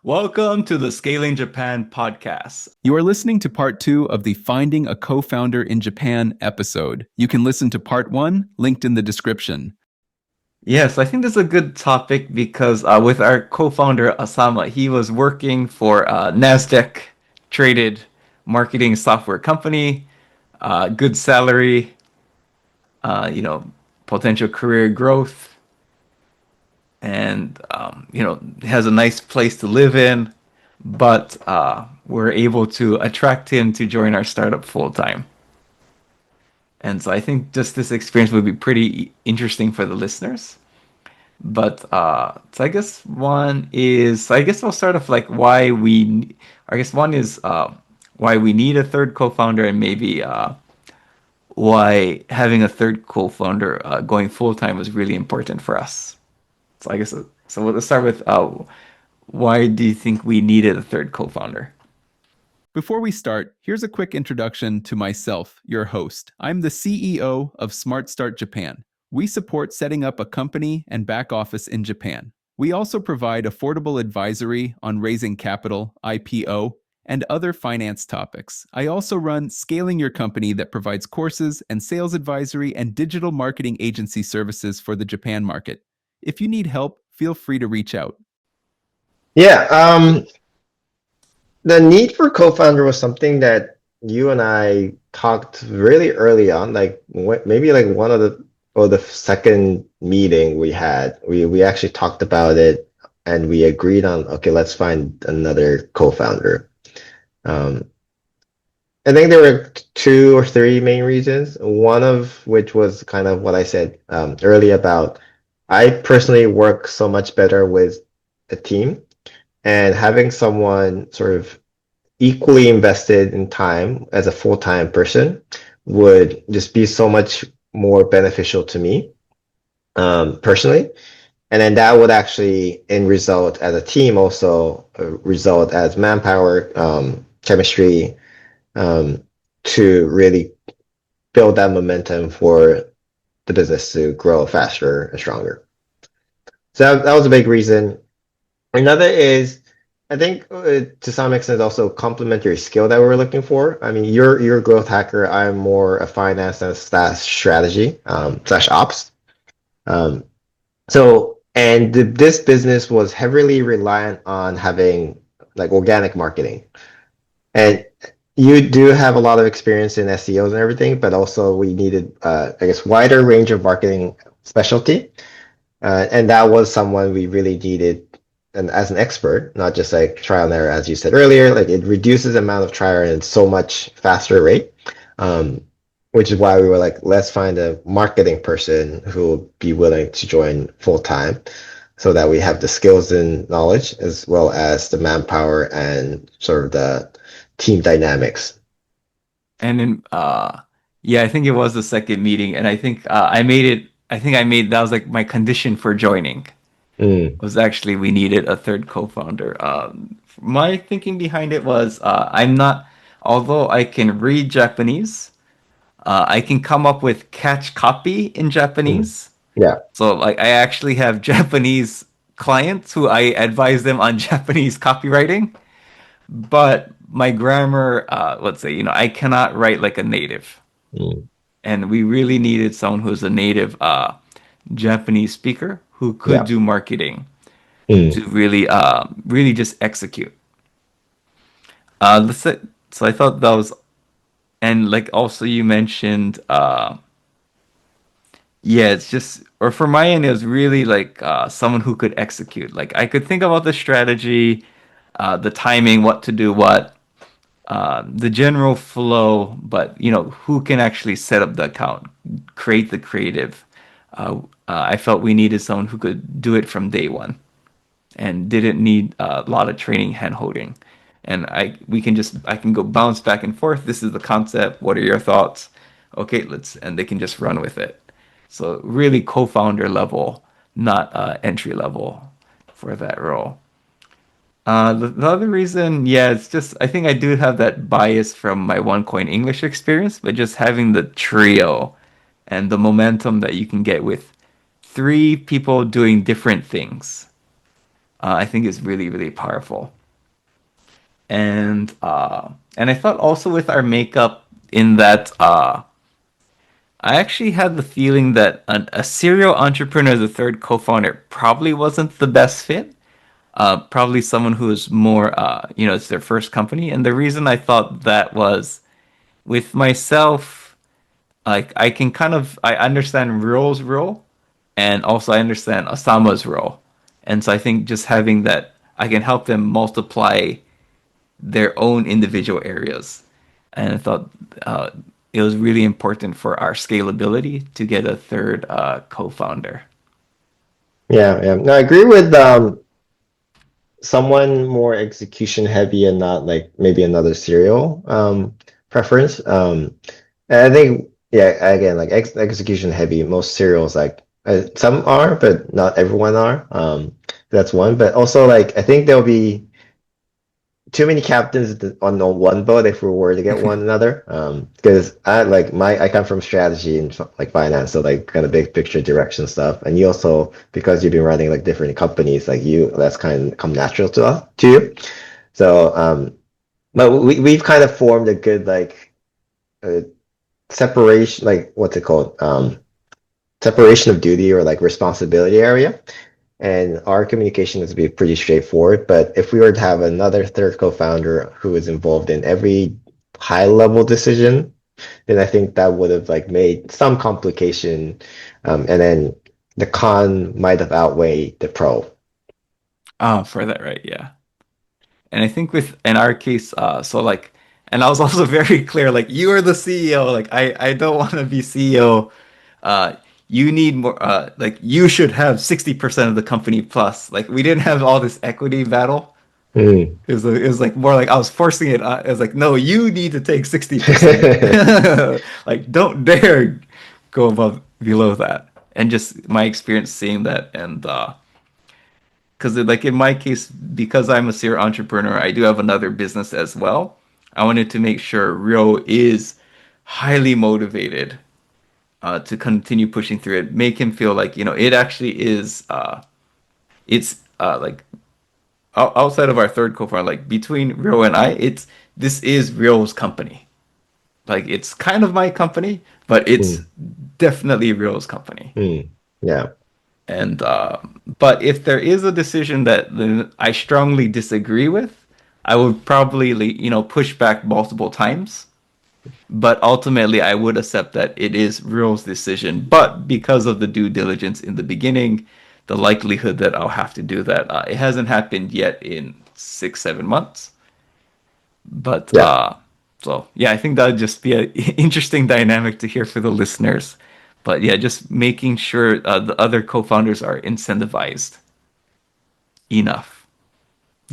Welcome to the Scaling Japan podcast. You are listening to part 2 of the Finding a Co-Founder in Japan episode. You can listen to part 1, linked in the description. Yes, I think this is a good topic because with our co-founder Asama, he was working for a Nasdaq traded marketing software company, good salary, uh, you know, potential career growth, and has a nice place to live in. But we're able to attract him to join our startup full time. And so I think just this experience would be pretty interesting for the listeners. But so I guess I guess I'll start off like I guess one is why we need a third co-founder, and maybe why having a third co-founder going full time was really important for us. So I guess so. Let's start with why do you think we needed a third co-founder? Before we start, here's a quick introduction to myself, your host. I'm the CEO of Smart Start Japan. We support setting up a company and back office in Japan. We also provide affordable advisory on raising capital, IPO, and other finance topics. I also run Scaling Your Company that provides courses and sales advisory and digital marketing agency services for the Japan market. If you need help, feel free to reach out. Yeah, the need for co-founder was something that you and I talked really early on, like maybe like one of the second meeting we had. We actually talked about it and we agreed on, okay, let's find another co-founder. I think there were two or three main reasons. One of which was kind of what I said earlier about I personally work so much better with a team, and having someone sort of equally invested in time as a full-time person would just be so much more beneficial to me personally. And then that would actually end result as a team also result as manpower, chemistry, to really build that momentum for the business to grow faster and stronger. So that was a big reason. Another is, I think to some extent also complementary skill that we're looking for. I mean, you're a growth hacker. I'm more a finance and slash strategy slash ops. Um, this business was heavily reliant on having like organic marketing, and you do have a lot of experience in SEOs and everything, but also we needed, I guess, wider range of marketing specialty. And that was someone we really needed and as an expert, not just like trial and error, as you said earlier. Like it reduces the amount of trial and error so much faster rate, which is why we were like, let's find a marketing person who will be willing to join full time, so that we have the skills and knowledge as well as the manpower and sort of the team dynamics. And then yeah, I think it was the second meeting, and I think I made it. I think I made that was like my condition for joining. Mm, Was actually we needed a third co-founder. My thinking behind it was I'm not, although I can read Japanese, I can come up with catch copy in mm. Japanese. Yeah. So like I actually have Japanese clients who I advise them on Japanese copywriting, but my grammar, let's say, I cannot write like a native. Mm, And we really needed someone who's a native Japanese speaker who could yeah. do marketing Mm, to really just execute. That's it. So I thought that was, and like also you mentioned, yeah, it's just, or for my end, it was really like someone who could execute. Like I could think about the strategy, the timing, what to do, the general flow, but who can actually set up the account, create the creative. I felt we needed someone who could do it from day one and didn't need a lot of training hand holding. And I can go bounce back and forth. This is the concept. What are your thoughts? Okay, and they can just run with it. So really co-founder level, not entry level for that role. The other reason, yeah, it's just I think I do have that bias from my OneCoin English experience, but just having the trio and the momentum that you can get with three people doing different things. I think is really, really powerful. And I thought also with our makeup in that I actually had the feeling that a serial entrepreneur as a third co-founder probably wasn't the best fit. Probably someone who is more, it's their first company. And the reason I thought that was with myself, like I understand Ryo's role, and also I understand Osama's role. And so I think just having that, I can help them multiply their own individual areas. And I thought uh, it was really important for our scalability to get a third co-founder. Yeah, yeah. No, I agree with someone more execution heavy and not like maybe another serial preference. And I think yeah, again like execution heavy. Most serials like some are, but not everyone are. That's one. But also like I think there'll be too many captains on one boat if we were to get one another. Because I come from strategy and like finance, so like kind of big picture direction stuff. And you also because you've been running like different companies, like you that's kind of come natural to you. So but we've kind of formed a good like uh, separation, like what's it called? Separation of duty or like responsibility area. And our communication is be pretty straightforward. But if we were to have another third co-founder who is involved in every high level decision, then I think that would have like made some complication, and then the con might have outweighed the pro. Oh, for that, right? Yeah. And I think with in our case, so like, and I was also very clear, like you are the CEO. Like I don't want to be CEO. Uh, you need more. Like you should have 60% of the company plus. Like we didn't have all this equity battle. Mm. It was like more like I was forcing it. It was like, no, you need to take 60%. Like don't dare go above below that. And just my experience seeing that and because like in my case, because I'm a serial entrepreneur, I do have another business as well. I wanted to make sure Ryo is highly motivated to continue pushing through it, make him feel like it actually is. It's like outside of our third co-founder, like between Ryo and I, it's this is Ryo's company. Like it's kind of my company, but it's Mm. definitely Ryo's company. Mm. Yeah. And but if there is a decision that I strongly disagree with, I would probably push back multiple times. But ultimately, I would accept that it is Ryo's decision. But because of the due diligence in the beginning, the likelihood that I'll have to do that, it hasn't happened yet in 6, 7 months. But Yeah. so yeah, I think that would just be an interesting dynamic to hear for the listeners. But yeah, just making sure the other co-founders are incentivized enough,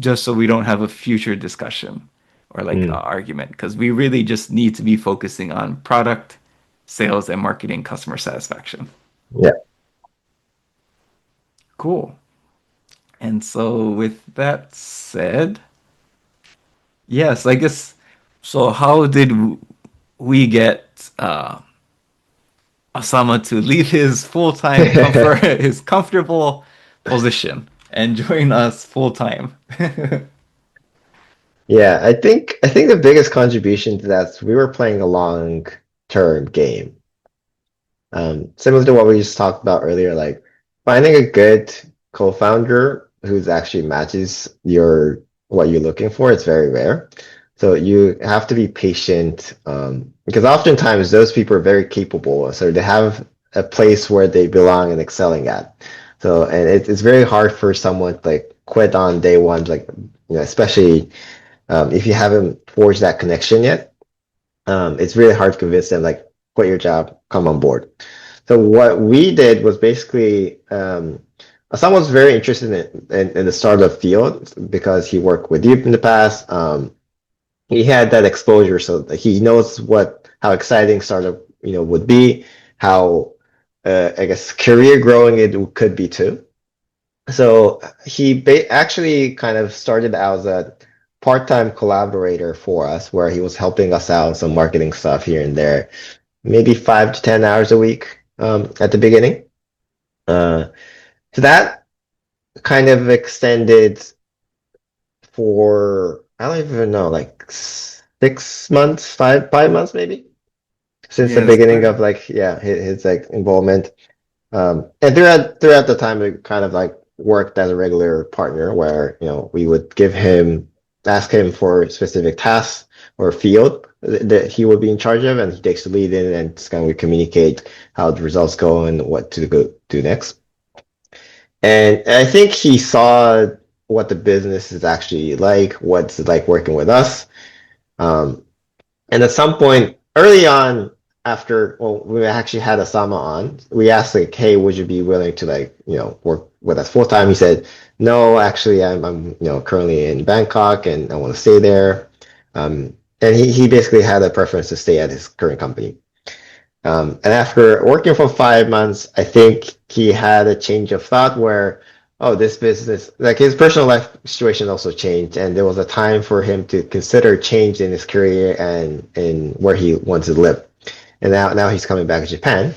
just so we don't have a future discussion or like Mm. argument, because we really just need to be focusing on product, sales, and marketing, customer satisfaction. Yeah. Cool. And so with that said, yes, I guess so. How did we get Osama to leave his full-time comfort, his comfortable position and join us full-time? Yeah, I think the biggest contribution to that is we were playing a long term game. Similar to what we just talked about earlier, like finding a good co-founder who's actually matches your what you're looking for, it's very rare. So you have to be patient, because oftentimes those people are very capable, so they have a place where they belong and excelling at. So and it's very hard for someone to like quit on day one, like especially if you haven't forged that connection yet. It's really hard to convince them like quit your job, come on board. So what we did was basically someone was very interested in the startup field because he worked with you in the past. He had that exposure, so that he knows what how exciting startup would be, how I guess career growing it could be too. So he actually kind of started out as a part-time collaborator for us, where he was helping us out some marketing stuff here and there, maybe 5 to 10 hours a week at the beginning. So that kind of extended for I don't even know, like 6 months, 5 months maybe, since the Yeah, it's beginning quite. of like yeah his like involvement. And throughout the time, we kind of like worked as a regular partner, where we would ask him for specific tasks or field that he would be in charge of, and he takes the lead in and just kind of communicate how the results go and what to go do next. And I think he saw what the business is actually like, what's it like working with us. Um, and at some point early on, after well, we actually had Osama on, we asked like, "Hey, would you be willing to like work with us full time?" He said, "No, actually, I'm currently in Bangkok and I want to stay there." And he basically had a preference to stay at his current company. And after working for 5 months, I think he had a change of thought where, oh, this business, like his personal life situation also changed, and there was a time for him to consider change in his career and in where he wants to live. And now he's coming back to Japan.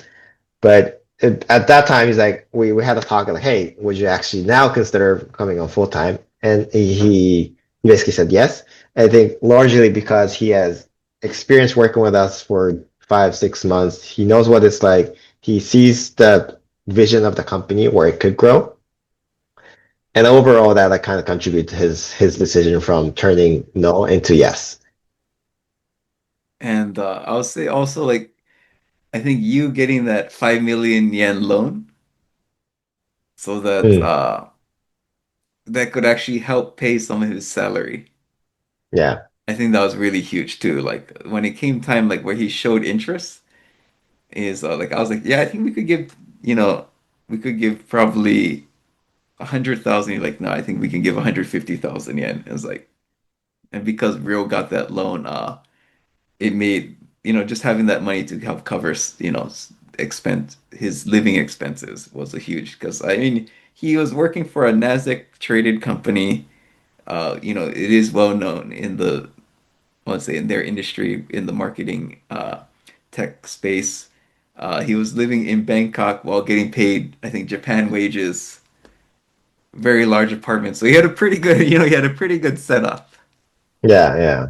But at that time, he's like, we had a talk like, hey, would you actually now consider coming on full time? And he basically said yes. I think largely because he has experience working with us for 5 6 months. He knows what it's like. He sees the vision of the company where it could grow. And overall, that like kind of contribute to his decision from turning no into yes. And I'll say also like I think you getting that 5 million yen loan so that Mm, that could actually help pay some of his salary. yeah. I think that was really huge too. Like when it came time like where he showed interest is like I was like, yeah, I think we could give, you know, we could give probably 100,000. You're like, no, I think we can give 150,000 yen. It was like, and because Rio got that loan, it made, just having that money to help cover, expense his living expenses was a huge because I mean he was working for a Nasdaq traded company. It is well known in the, let's say, in their industry in the marketing tech space. He was living in Bangkok while getting paid, I think, Japan wages, very large apartment. So he had a pretty good, he had a pretty good setup, Yeah, yeah.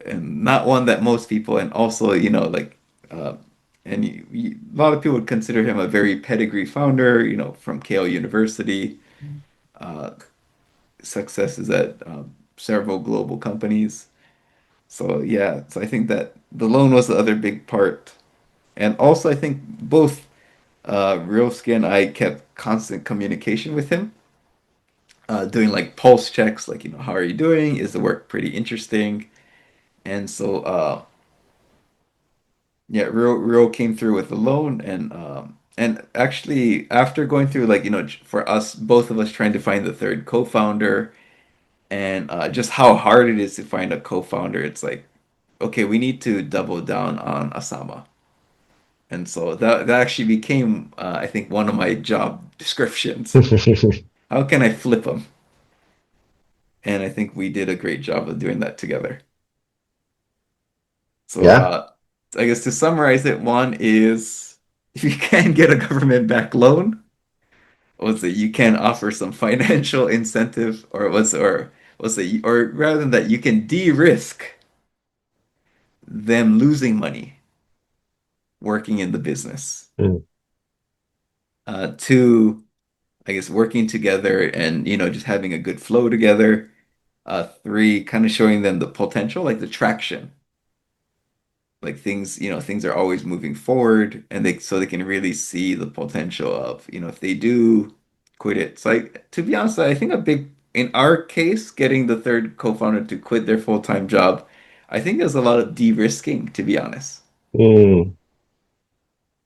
and not one that most people, and also, like, and a lot of people would consider him a very pedigree founder, from Keio University, uh, successes at several global companies. So yeah, so I think that the loan was the other big part. And also, I think both Ryosuke and I kept constant communication with him, doing like pulse checks, like, how are you doing? Is the work pretty interesting? And so, yeah, Ryo came through with the loan, and actually after going through like, for us, both of us trying to find the third co-founder, and just how hard it is to find a co-founder, it's like, okay, we need to double down on Asama. And so that actually became, I think, one of my job descriptions. How can I flip them? And I think we did a great job of doing that together. So Yeah. I guess to summarize it, one is if you can get a government backed loan, what's it? You can offer some financial incentive, or what's it? Or rather than that, you can de-risk them losing money working in the business. Mm, Two, I guess working together and just having a good flow together. Three, kind of showing them the potential, like the traction, like things are always moving forward, and they can really see the potential of, if they do quit it. So like, to be honest, I think a big, in our case, getting the third co-founder to quit their full-time job, I think there's a lot of de-risking, to be honest, mm,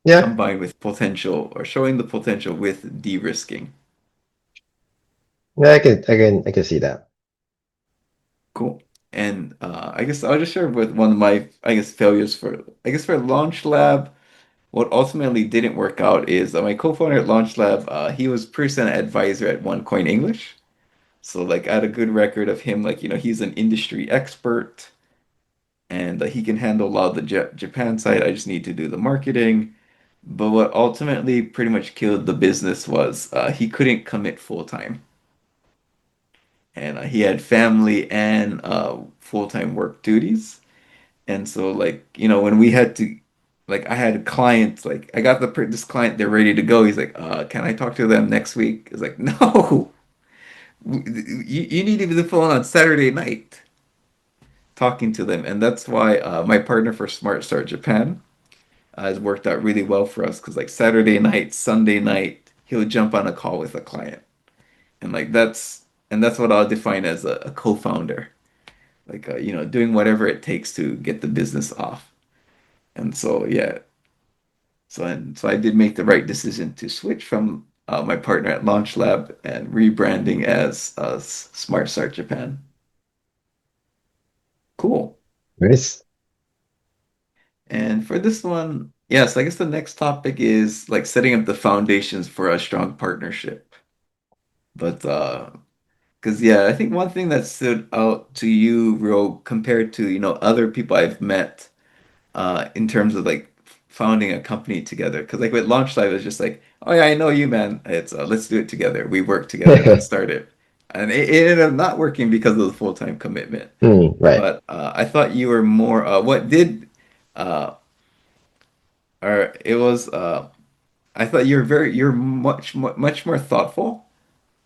yeah. combined with potential, or showing the potential with de-risking. Yeah, I can see that. Cool. And I guess I'll just share with one of my, I guess, failures for, I guess, for Launch Lab. What ultimately didn't work out is my co-founder at Launch Lab, he was person advisor at OneCoin English. So like I had a good record of him, like, he's an industry expert, and he can handle a lot of the Japan side. I just need to do the marketing. But what ultimately pretty much killed the business was he couldn't commit full time. and he had family and full-time work duties. And so like, when we had to like I had clients like I got this client, they're ready to go. He's like, can I talk to them next week? It's like, no. You need to be the phone on Saturday night talking to them. And that's why my partner for Smart Start Japan has worked out really well for us because like Saturday night, Sunday night, he'll jump on a call with a client. And like that's what I'll define as a co-founder. Like doing whatever it takes to get the business off. And so yeah, so I did make the right decision to switch from my partner at Launch Lab and rebranding as Smart Start Japan. Cool. Nice. And for this one, yes, I guess the next topic is like setting up the foundations for a strong partnership. But because yeah, I think one thing that stood out to you, Ro, compared to other people I've met in terms of like founding a company together. Because like with Launch Live, it's just like, oh yeah, I know you, man. It's let's do it together. We work together. Let's start it. And it ended up not working because of the full-time commitment. Right. But I thought you were more. What did uh, or it was. I thought you're much more thoughtful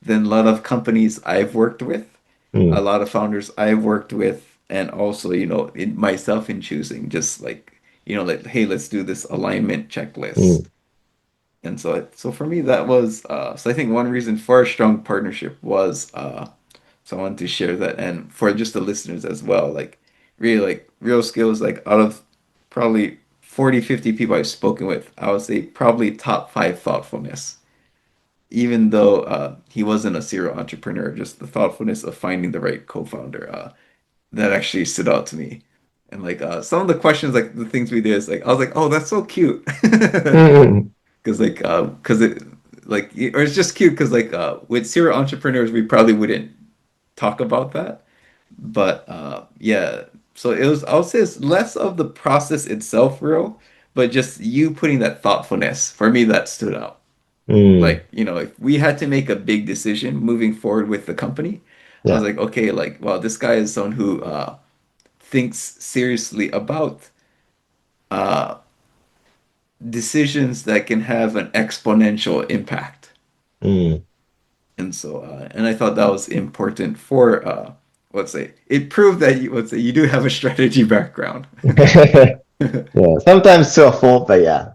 than a lot of companies I've worked with, a Mm, lot of founders I've worked with, and also, in myself in choosing, just like, like, hey, let's do this alignment checklist. mm. And so for me, that was, so I think one reason for a strong partnership was, so I wanted to share that. And for just the listeners as well, like real skills, like out of probably 40, 50 people I've spoken with, I would say probably top five thoughtfulness even though he wasn't a serial entrepreneur, just the thoughtfulness of finding the right co-founder that actually stood out to me. And like some of the questions, like the things we did, is like I was like, oh, that's so cute, Mm, because it like or it's just cute because like with serial entrepreneurs, we probably wouldn't talk about that, but yeah. So it was, I would say it's less of the process itself, real, but just you putting that thoughtfulness. For me, that stood out. mm. Like, if we had to make a big decision moving forward with the company, I was Yeah. like, okay, like, wow, this guy is someone who thinks seriously about uh, decisions that can have an exponential impact. Mm. And so, and I thought that was important for, let's say, it proved that let's say, you do have a strategy background. Yeah. Sometimes to a fault, but yeah.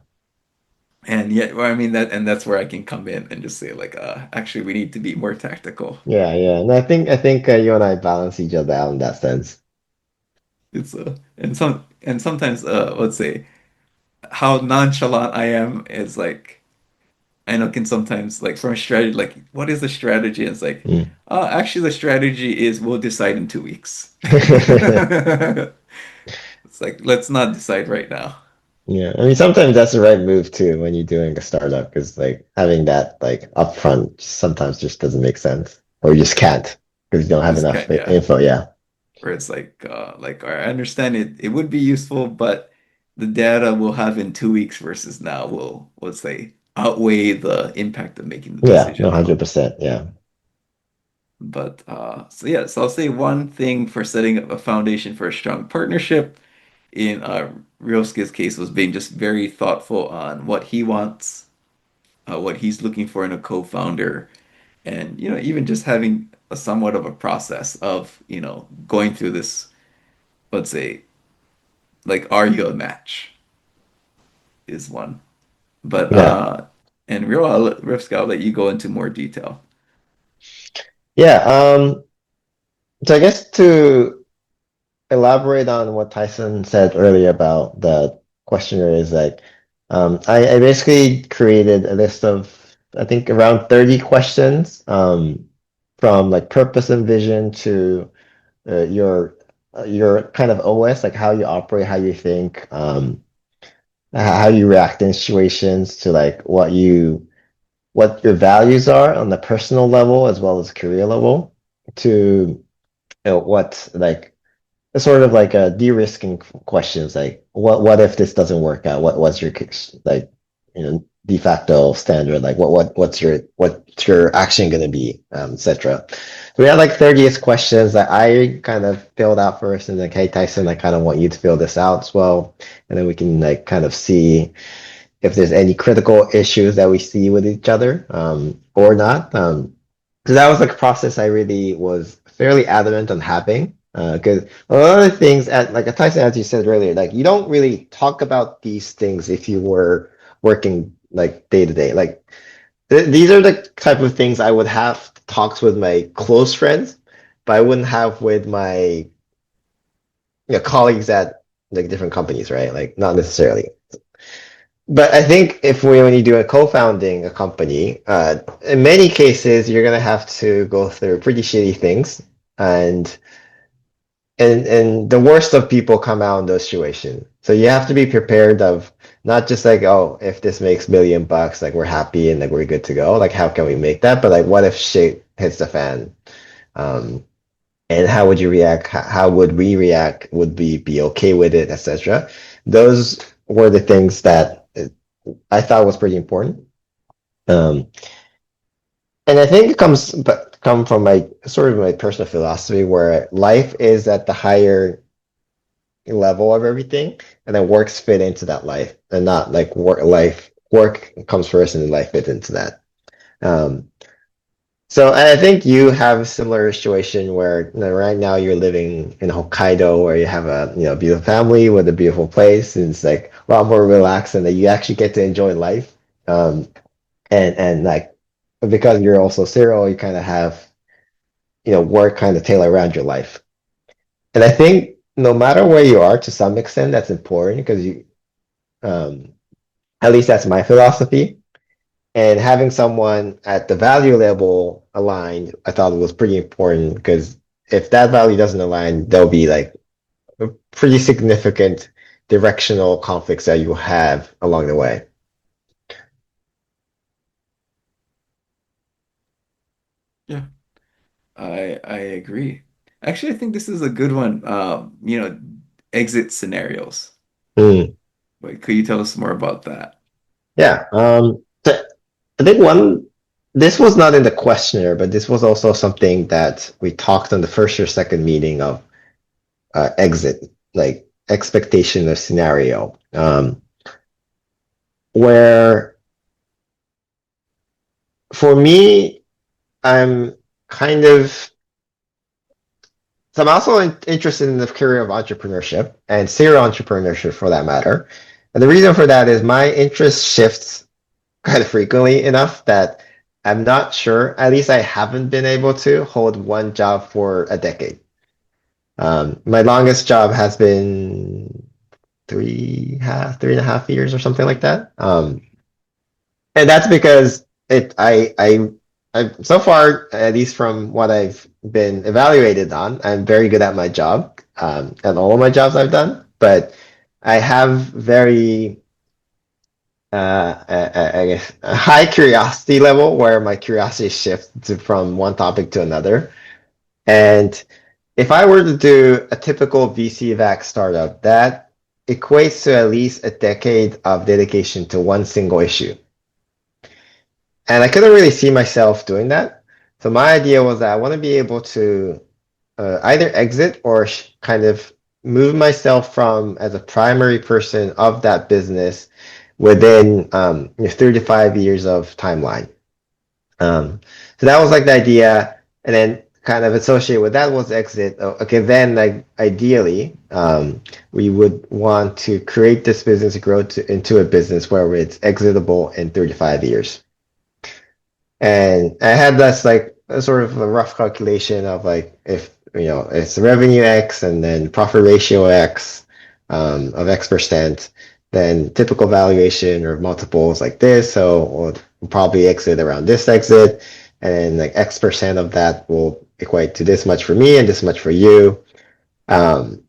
And yet, well, I mean and that's where I can come in and just say like, actually, we need to be more tactical. Yeah, yeah. And I think you and I balance each other out in that sense. It's and sometimes let's say how nonchalant I am is like I know can sometimes like from a strategy like what is the strategy? And it's like Mm. actually the strategy is we'll decide in 2 weeks. It's like let's not decide right now. Yeah, I mean sometimes that's the right move too when you're doing a startup because like having that like upfront sometimes just doesn't make sense or you just can't because you don't You have just enough can't, yeah. info. Yeah, Where it's like all right, I understand it would be useful, but the data we'll have in 2 weeks versus now will let's say outweigh the impact of making the yeah, no, decision now. 100%. Yeah, But so yeah, so I'll say one thing for setting up a foundation for a strong partnership in Ryosuke's case was being just very thoughtful on what he wants, what he's looking for in a co-founder, and even just having a somewhat of a process of going through this, let's say, like are you a match is one. But yeah, and Ryosuke, I'll let you go into more detail. yeah. So I guess to elaborate on what Tyson said earlier about the questionnaire is like, I basically created a list of, I think around 30 questions, from like purpose and vision to your kind of OS, like how you operate, how you think, how you react in situations to like what your values are on the personal level as well as career level to what like sort of like a de-risking questions like what if this doesn't work out? What's your like de facto standard, like what's your action going to be, etc. So we had like 30ish questions that I kind of filled out first, and like, hey Tyson, I kind of want you to fill this out as well, and then we can like kind of see if there's any critical issues that we see with each other, or not. So that was like a process I really was fairly adamant on having. Because a lot of the things at like a Tyson, as you said earlier, like you don't really talk about these things if you were working like day to day. Like these are the type of things I would have talks with my close friends, but I wouldn't have with my colleagues at like different companies, right? Like not necessarily. But I think if when you do a co-founding a company, in many cases you're gonna have to go through pretty shitty things, and the worst of people come out in those situations. So you have to be prepared of not just like, oh, if this makes $1 million, like we're happy and like we're good to go. Like how can we make that? But like what if shit hits the fan? Um, and how would you react? How would we react? Would we be okay with it, etc.? Those were the things that I thought was pretty important. Um, and I think it come from my sort of my personal philosophy where life is at the higher level of everything, and then works fit into that life, and not like work comes first, and then life fits into that. Um, so I think you have a similar situation where right now you're living in Hokkaido, where you have a beautiful family with a beautiful place, and it's like a lot more relaxed, and that you actually get to enjoy life. And like because you're also serial, you kind of have work kind of tailor around your life. And I think no matter where you are, to some extent, that's important because um, at least that's my philosophy. And having someone at the value level aligned, I thought was pretty important because if that value doesn't align, there'll be like a pretty significant directional conflicts that you have along the way. Yeah, I agree. Actually, I think this is a good one. Exit scenarios. Mm, Wait, could you tell us more about that? yeah. I think this was not in the questionnaire, but this was also something that we talked on the first or second meeting of exit, like expectation of scenario, where for me, I'm kind of, so I'm also interested in the career of entrepreneurship and serial entrepreneurship for that matter. And the reason for that is my interest shifts kind of frequently enough that I'm not sure, at least I haven't been able to hold one job for a decade. My longest job has been 3.5 years or something like that. And that's because I so far, at least from what I've been evaluated on, I'm very good at my job, and all of my jobs I've done. But I have very, I guess, a high curiosity level where my curiosity shifts from one topic to another. And if I were to do a typical VC-backed startup, that equates to at least a decade of dedication to one single issue. And I couldn't really see myself doing that. So my idea was that I want to be able to either exit or kind of move myself from as a primary person of that business within 3 to 5 years of timeline. So that was like the idea, and then kind of associated with that was exit. Okay, then like ideally, we would want to create this business, grow into a business where it's exitable in 3 to 5 years. And I had this like a sort of a rough calculation of like if it's revenue X and then profit ratio X, of X%, then typical valuation or multiples like this. So we'll probably exit around this exit, and then like X% of that will equate to this much for me and this much for you. Um,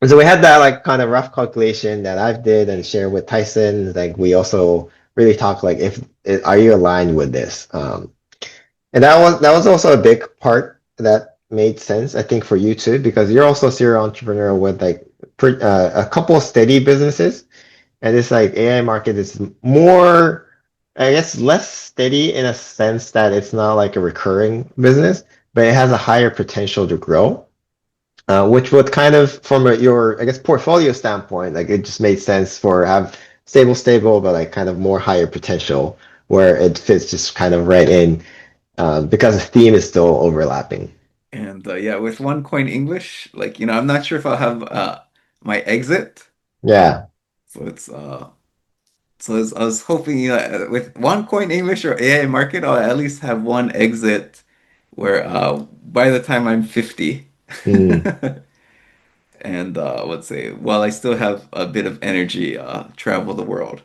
and so we had that like kind of rough calculation that I've did and shared with Tyson. Like we also really talked like if are you aligned with this? And that was also a big part that made sense, I think, for you too, because you're also a serial entrepreneur with like a couple of steady businesses, and this like AI market is more. I guess less steady in a sense that it's not like a recurring business, but it has a higher potential to grow. Which would kind of, from your, I guess, portfolio standpoint, like it just made sense for have stable, but like kind of more higher potential where it fits just kind of right in because the theme is still overlapping. And yeah, with one coin English, like I'm not sure if I'll have my exit. Yeah. So I was hoping with one coin English or AI market, I'll at least have one exit where by the time I'm 50. Mm, And let's say while I still have a bit of energy, travel the world.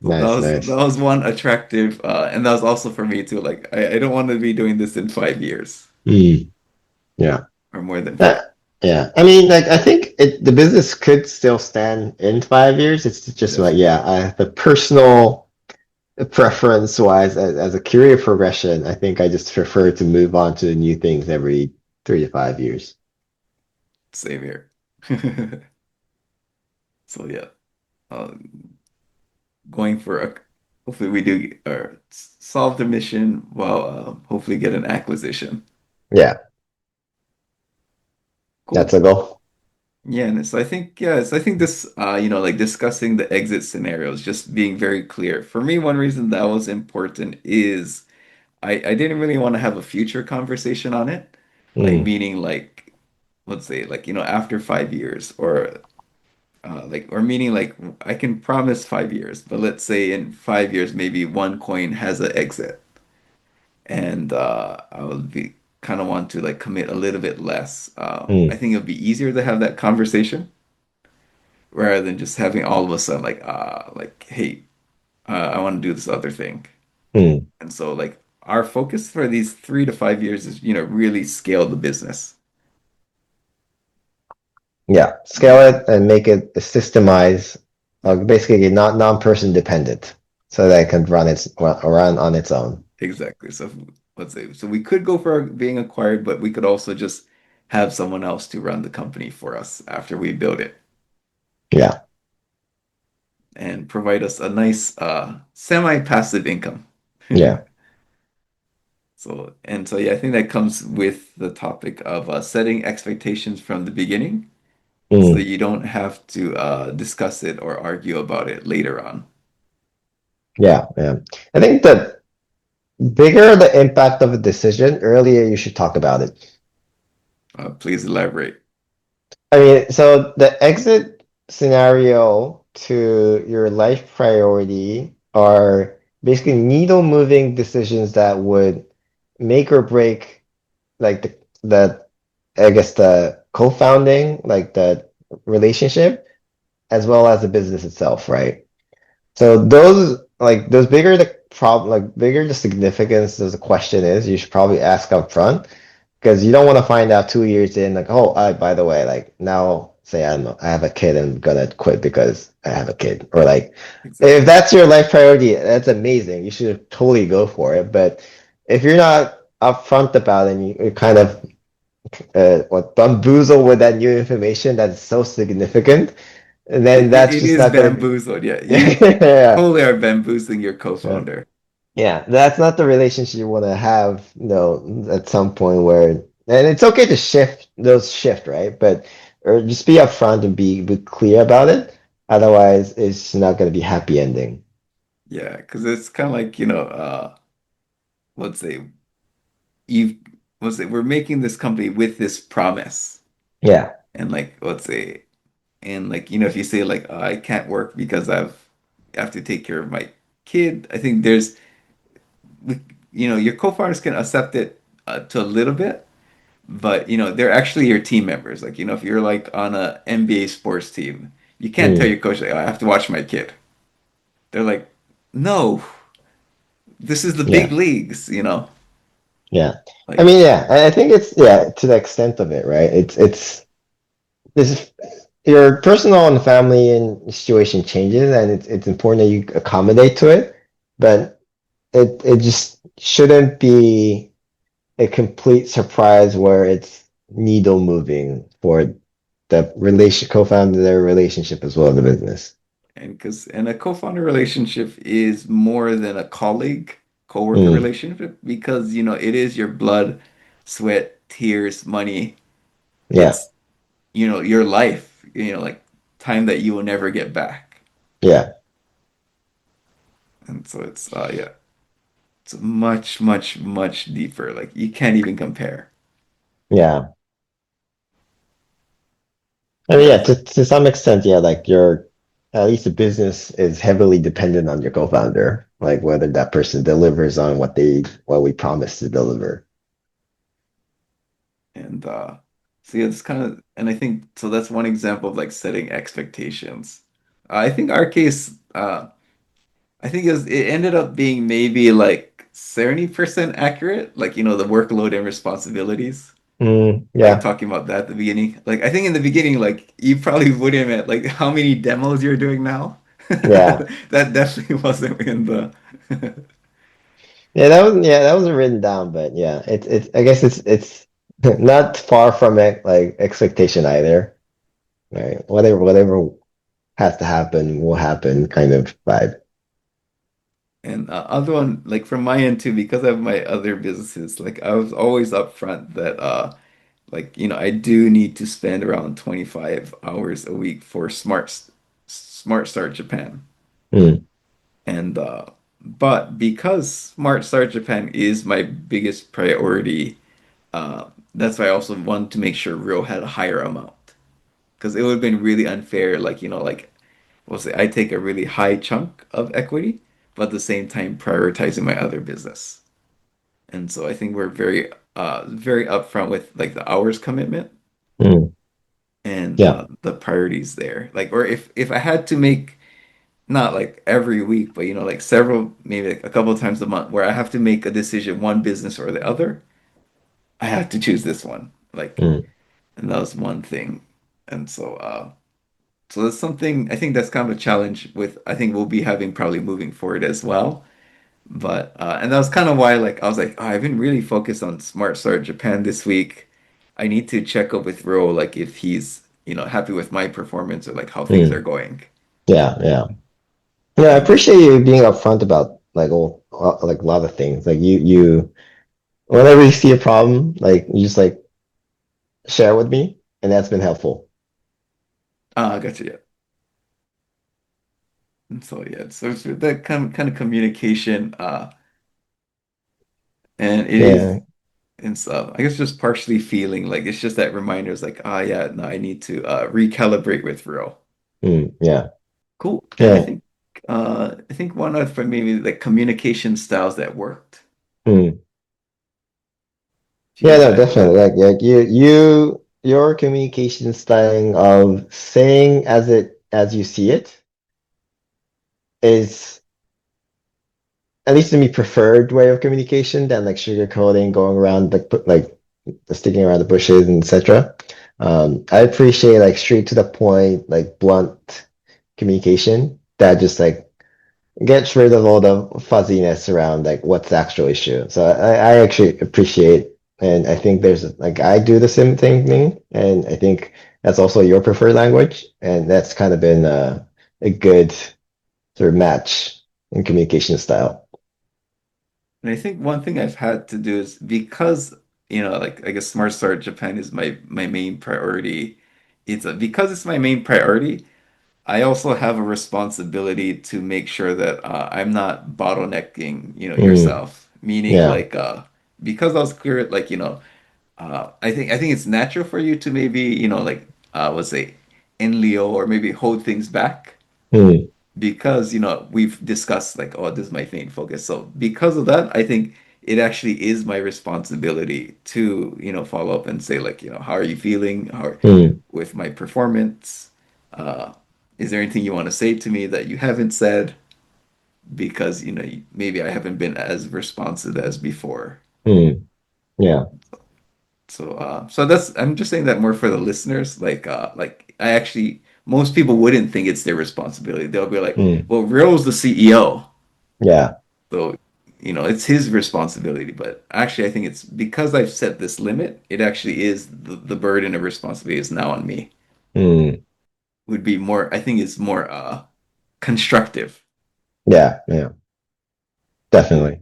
So nice, that nice. was one attractive, and that was also for me too. Like I don't want to be doing this in 5 years Mm, yeah. or more than five. Uh, yeah. I mean, like I think the business could still stand in 5 years. It's just like, Definitely. yeah, the personal preference wise as a career progression, I think I just prefer to move on to new things every 3 to 5 years. Same here. So yeah, uh, going for a hopefully we do solve the mission while hopefully get an acquisition. Yeah, that's Cool. a goal. Yeah, and so I think so I think this like discussing the exit scenarios, just being very clear. For me, one reason that was important is I didn't really want to have a future conversation on it. Like Mm, meaning like let's say like after 5 years or or meaning like I can promise 5 years, but let's say in 5 years maybe one coin has an exit and I would be kind of want to like commit a little bit less. I mm, think it would be easier to have that conversation rather than just having all of a sudden like hey, I want to do this other thing. mm. And so like our focus for these 3 to 5 years is really scale the business. Yeah, scale And it and make it systemized, basically not non-person dependent, so that it can run on its own. exactly. So let's say so we could go for being acquired, but we could also just have someone else to run the company for us after we build it Yeah, and provide us a nice semi-passive income. yeah, So yeah, I think that comes with the topic of setting expectations from the beginning, so mm, you don't have to discuss it or argue about it later on. yeah, yeah. I think the bigger the impact of a decision, earlier you should talk about it. Please elaborate. I mean, so the exit scenario to your life priority are basically needle moving decisions that would make or break like the I guess the co-founding, like the relationship, as well as the business itself, right? So those bigger the problem, like bigger the significance of the question is, you should probably ask up front because you don't want to find out 2 years in, like, oh, by the way, like now, say I don't know, I have a kid and I'm gonna quit because I have a kid, or like, if Exactly. that's your life priority, that's amazing. You should totally go for it. But if you're not upfront about it, and you kind of what bamboozle with that new information that's so significant, and then that's It just is not gonna be. bamboozled. Yeah, you Yeah, totally are bamboozling your yeah. co-founder. Yeah, that's not the relationship you want to have, at some point where, and it's okay to shift, right? But or just be upfront and be clear about it. Otherwise, it's not going to be happy ending. Yeah, because it's kind of like, let's say you let's say we're making this company with this promise. Yeah. And like let's say and like if you say like I can't work because I have to take care of my kid, I think there's your co-founders can accept it to a little bit, but they're actually your team members. Like if you're like on a NBA sports team, you can't tell Mm, your coach like, "Oh, I have to watch my kid." They're like, "No, this is the big yeah. leagues." Yeah. I Like mean, yeah, I think it's, yeah, to the extent of it, right? It's this is your personal and family and situation changes, and it's important that you accommodate to it, but it just shouldn't be a complete surprise where it's needle moving for the co-founder, their relationship as well as the business. And a co-founder relationship is more than a colleague, co-worker Mm, relationship because it is your blood, sweat, tears, money. yeah, It's your life, like time that you will never get back. yeah, And so it's yeah, it's much, much, much deeper. Like you can't even compare. yeah. I mean, Yeah, yeah, to some extent, yeah, like your at least the business is heavily dependent on your co-founder, like whether that person delivers on what we promised to deliver. and so yeah, it's kind of, and I think so. That's one example of like setting expectations. I think our case, I think it ended up being maybe like 70% accurate, like the workload and responsibilities. Like Yeah, talking about that at the beginning. Like I think in the beginning, like you probably would have met like how many demos you're doing now. yeah, That definitely wasn't in the yeah, that wasn't written down, but yeah, it's I guess it's not far from it like expectation either, right? Whatever has to happen will happen kind of vibe. and other one like from my end too because of my other businesses. Like I was always upfront that like I do need to spend around 25 hours a week for Smart Start Japan. Mm, And but because Smart Start Japan is my biggest priority, that's why I also wanted to make sure Rio had a higher amount. Because it would have been really unfair, like, like we'll say I take a really high chunk of equity, but at the same time prioritizing my other business. And so I think we're very upfront with like the hours commitment mm, and yeah. the priorities there. Like, or if I had to make not like every week, but like several, maybe like a couple of times a month where I have to make a decision, one business or the other, I have to choose this one. Like, Mm, and that was one thing. And so that's something I think that's kind of a challenge with I think we'll be having probably moving forward as well. But and that was kind of why like I was like, oh, I've been really focused on Smart Start Japan this week. I need to check up with Ro like if he's, happy with my performance or like how things are mm, going. yeah, yeah. Yeah, I And appreciate you being upfront about like all like a lot of things. Like you whenever you see a problem, like you just like share with me, and that's been helpful. I got you. Yeah. And so yeah, so it's that kind of communication, and it Yeah. is and so I guess just partially feeling like it's just that reminder is like, ah yeah, no, I need to recalibrate with Ro. Yeah. Cool. And Yeah. I think one of for maybe like communication styles that worked. Mm. Do you Yeah, want no, to add to definitely. that? Like your communication style of saying as you see it is at least to me preferred way of communication than like sugarcoating, going around like sticking around the bushes and etc. I appreciate like straight to the point, like blunt communication that just like gets rid of all the fuzziness around like what's the actual issue. So I actually appreciate, and I think there's like I do the same thing, and I think that's also your preferred language, and that's kind of been a good sort of match in communication style. And I think one thing I've had to do is because, like I guess Smart Start Japan is my main priority. Because it's my main priority, I also have a responsibility to make sure that I'm not bottlenecking, Mm, yourself. Meaning yeah. like because I was clear, like, I think it's natural for you to maybe, like let's say enlio or maybe hold things back Mm, because we've discussed like oh this is my main focus so because of that I think it actually is my responsibility to follow up and say like how are you feeling how mm, with my performance uh is there anything you want to say to me that you haven't said because maybe I haven't been as responsive as before mm, yeah. so that's I'm just saying that more for the listeners like I actually most people wouldn't think it's their responsibility they'll be like Mm, well Real's the CEO. yeah. So, it's his responsibility. But actually, I think it's because I've set this limit, it actually is the burden of responsibility is now on me. Mm, Would be more, I think it's more constructive. Yeah, yeah, definitely.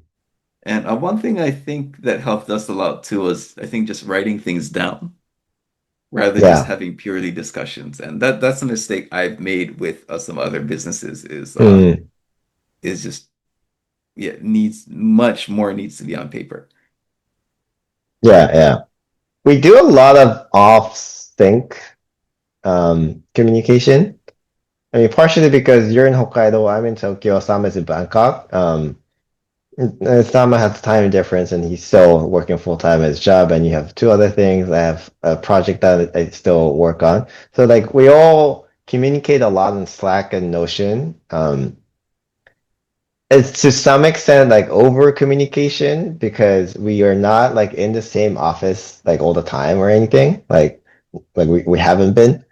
And one thing I think that helped us a lot too was I think just writing things down rather than just Yeah. having purely discussions. And that's a mistake I've made with some other businesses Mm, is just yeah needs much more needs to be on paper. yeah, yeah. We do a lot of off-sync communication. I mean, partially because you're in Hokkaido, I'm in Tokyo, Sam is in Bangkok. Sam has time difference and he's still working full time at his job, and you have two other things. I have a project that I still work on. So like we all communicate a lot in Slack and Notion. It's to some extent like over communication because we are not like in the same office like all the time or anything. Like we haven't been.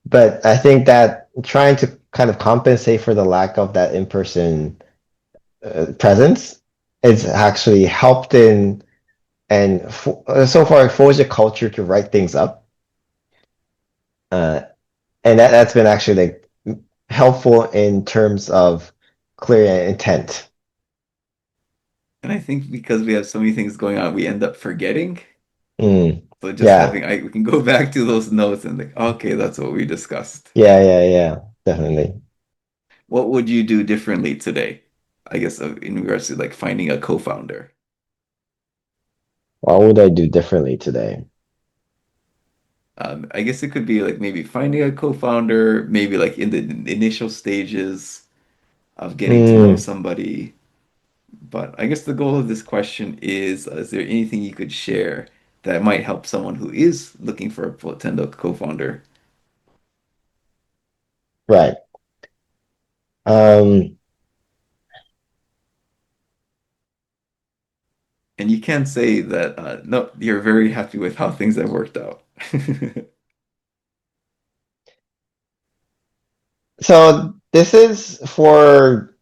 But I think that trying to kind of compensate for the lack of that in-person presence, it's actually helped in and so far forged a culture to write things up. Uh, and that's been actually like helpful in terms of clear intent. And I think because we have so many things going on, we end up forgetting. Mm, So just yeah, having we can go back to those notes and like, okay, that's what we discussed. yeah, definitely. What would you do differently today? I guess in regards to like finding a co-founder. What would I do differently today? I guess it could be like maybe finding a co-founder, maybe like in the initial stages of getting to know Mm, somebody. But I guess the goal of this question is there anything you could share that might help someone who is looking for a potential co-founder? right. Um, And you can say that no, you're very happy with how things have worked out. so this is for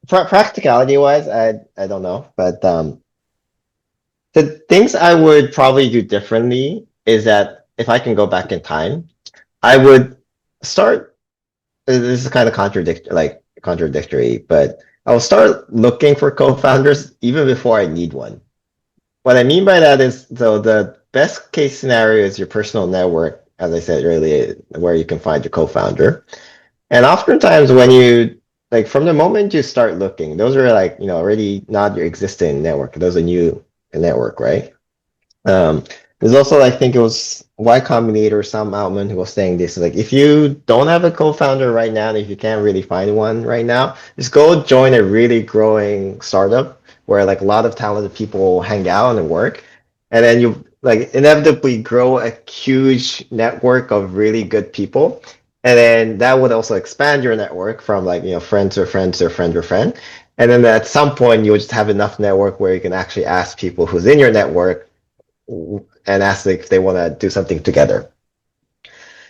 practicality wise, I don't know, but the things I would probably do differently is that if I can go back in time, I would start. This is kind of contradictory, but I'll start looking for co-founders even before I need one. What I mean by that is, so the best case scenario is your personal network, as I said earlier, where you can find your co-founder. And oftentimes when you like from the moment you start looking, those are like, already not your existing network. Those are new network, right? Um, there's also, I think it was Y Combinator, Sam Altman, who was saying this, like, if you don't have a co-founder right now, and if you can't really find one right now, just go join a really growing startup where like a lot of talented people hang out and work. And then you like inevitably grow a huge network of really good people. And then that would also expand your network from like, friend to friend to friend to friend. And then at some point, you'll just have enough network where you can actually ask people who's in your network and ask if they want to do something together.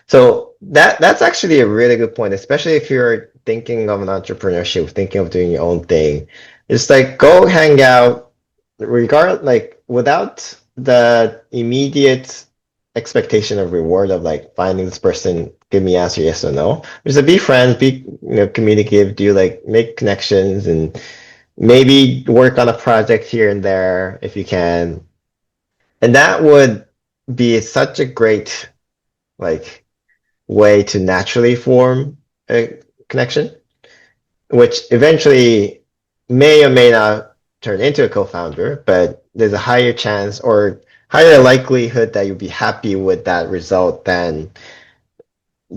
So that's actually a really good point, especially if you're thinking of an entrepreneurship, thinking of doing your own thing. It's like go hang out, regard like without the immediate expectation of reward of like finding this person, give me answer yes or no. Just be friends, be communicative, do like make connections, and maybe work on a project here and there if you can. And that would be such a great like way to naturally form a connection, which eventually may or may not turn into a co-founder, but there's a higher chance or higher likelihood that you'll be happy with that result than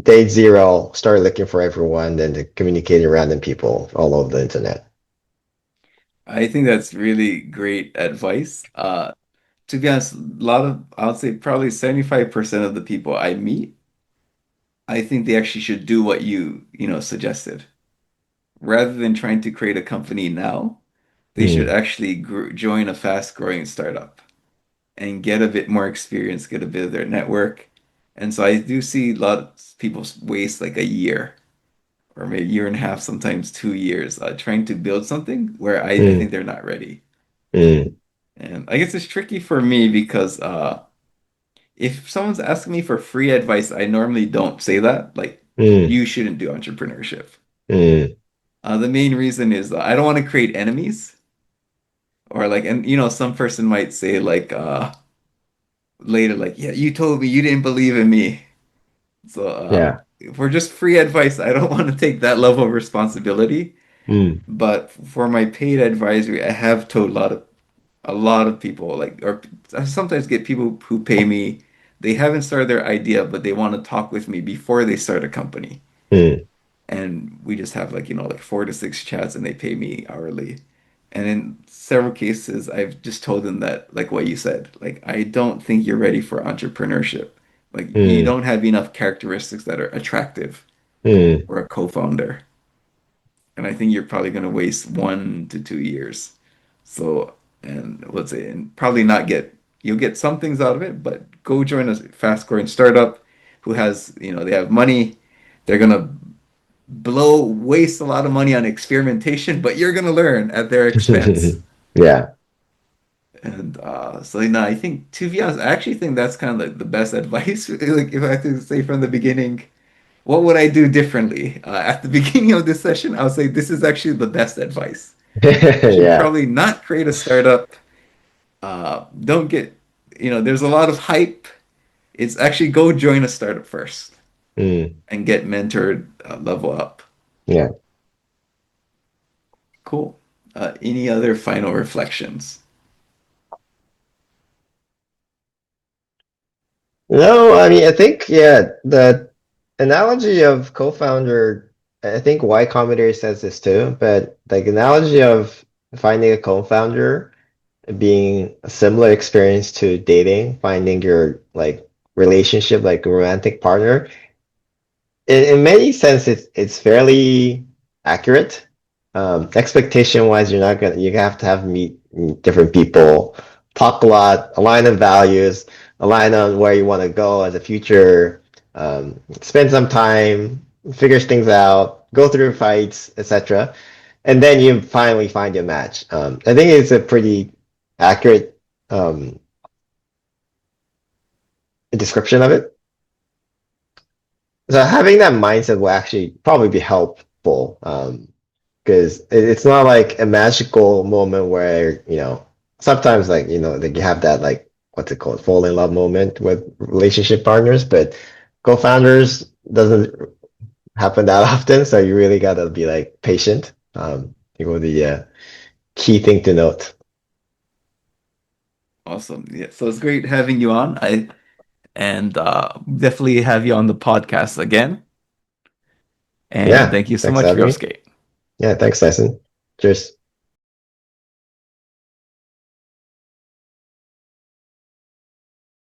day zero, start looking for everyone, then communicating random people all over the internet. I think that's really great advice. To be honest, a lot of, I would say probably 75% of the people I meet, I think they actually should do what you suggested. Rather than trying to create a company now, they should Mm, actually join a fast-growing startup and get a bit more experience, get a bit of their network. And so I do see a lot of people waste like a year or maybe a year and a half, sometimes 2 years, trying to build something where I think mm, they're not ready. mm, And I guess it's tricky for me because if someone's asking me for free advice, I normally don't say that. Like Mm, you shouldn't do entrepreneurship. mm, The main reason is I don't want to create enemies or like, and some person might say like later, like, yeah, you told me you didn't believe in me. So yeah. for just free advice, I don't want to take that level of responsibility. Mm, But for my paid advisory, I have told a lot of people like, or I sometimes get people who pay me. They haven't started their idea, but they want to talk with me before they start a company. mm, And we just have like, like 4 to 6 chats and they pay me hourly. And in several cases, I've just told them that, like what you said, like, I don't think you're ready for entrepreneurship. Like, you mm, don't have enough characteristics that are attractive mm. for a co-founder. And I think you're probably going to waste 1 to 2 years. So, and let's say, and probably not get, you'll get some things out of it, but go join a fast growing startup who has, they have money. They're going to waste a lot of money on experimentation, but you're going to learn at their expense. Yeah. And so, I think, to be honest, I actually think that's kind of like the best advice. Like, if I had to say from the beginning, what would I do differently? At the beginning of this session, I would say this is actually the best advice. You should Yeah. probably not create a startup. Don't get, there's a lot of hype. It's actually go join a startup first Mm, and get mentored, level up. yeah. Cool. Any other final reflections? No, I mean, I think, yeah, the analogy of co-founder, I think Y Combinator says this too, but like analogy of finding a co-founder being a similar experience to dating, finding your like relationship, like a romantic partner, in many sense it's fairly accurate. Expectation wise, you have to have meet different people, talk a lot, align on values, align on where you want to go as a future, spend some time, figure things out, go through fights, etc. And then you finally find your match. I think it's a pretty accurate description of it. So having that mindset will actually probably be helpful, because it's not like a magical moment where, sometimes like, like you have that like, what's it called, fall in love moment with relationship partners, but co-founders doesn't happen that often. So you really gotta be like patient. I think will be the key thing to note. Awesome. Yeah. So it's great having you on. I and definitely have you on the podcast again. And Yeah, thank you so thanks for much, having me. Ryosuke. Yeah, thanks, Tyson. Cheers.